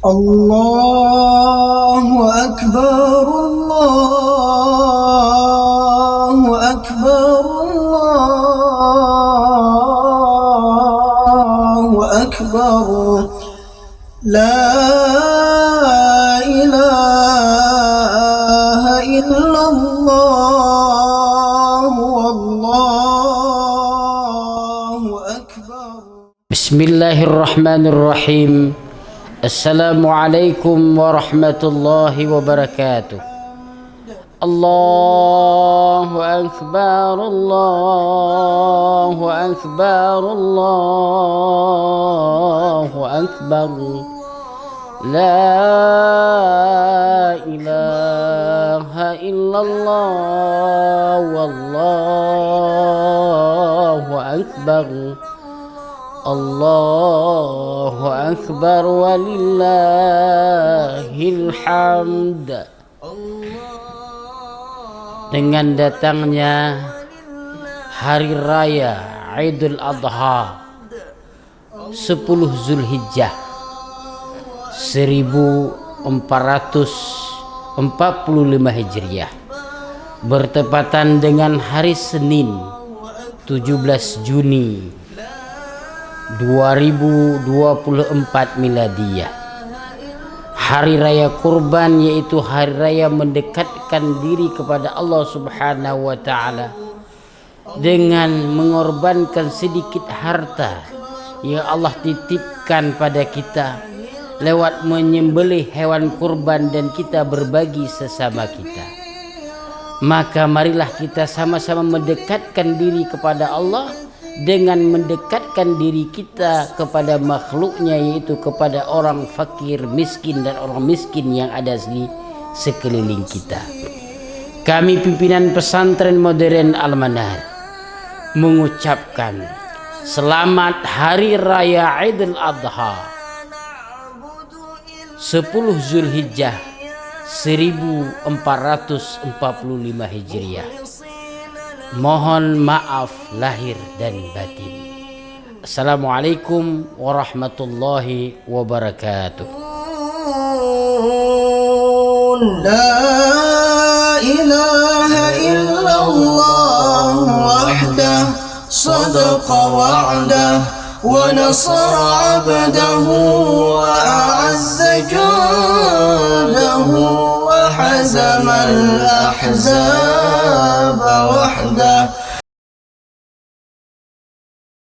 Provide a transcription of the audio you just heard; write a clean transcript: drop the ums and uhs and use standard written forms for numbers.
الله أكبر الله أكبر الله أكبر لا إله إلا الله والله أكبر. بسم الله الرحمن الرحيم. Assalamualaikum warahmatullahi wabarakatuh. Allahu akbar, Allahu akbar, Allahu akbar. La ilaha illallah wallahu akbar. Allahu akbar walillahil hamd. Dengan datangnya hari raya Idul Adha 10 Zulhijjah 1445 Hijriah bertepatan dengan hari Senin 17 Juni 2024 Miladiyah. Hari raya kurban, yaitu hari raya mendekatkan diri kepada Allah Subhanahu wa ta'ala dengan mengorbankan sedikit harta yang Allah titipkan pada kita lewat menyembelih hewan kurban dan kita berbagi sesama kita. Maka marilah kita sama-sama mendekatkan diri kepada Allah dengan mendekatkan diri kita kepada makhluknya, yaitu kepada orang fakir, miskin dan orang miskin yang ada di sekeliling kita. Kami pimpinan pesantren modern Al-Manar mengucapkan selamat Hari Raya Idul Adha 10 Zulhijjah 1445 Hijriah. Mohon maaf lahir dan batin. Assalamualaikum warahmatullahi wabarakatuh. La ilaha illallah wahdah sadaqa wa'dah wa nasara 'abdahu wa a'azza jundahu wa hazama al-ahzaba wahdah.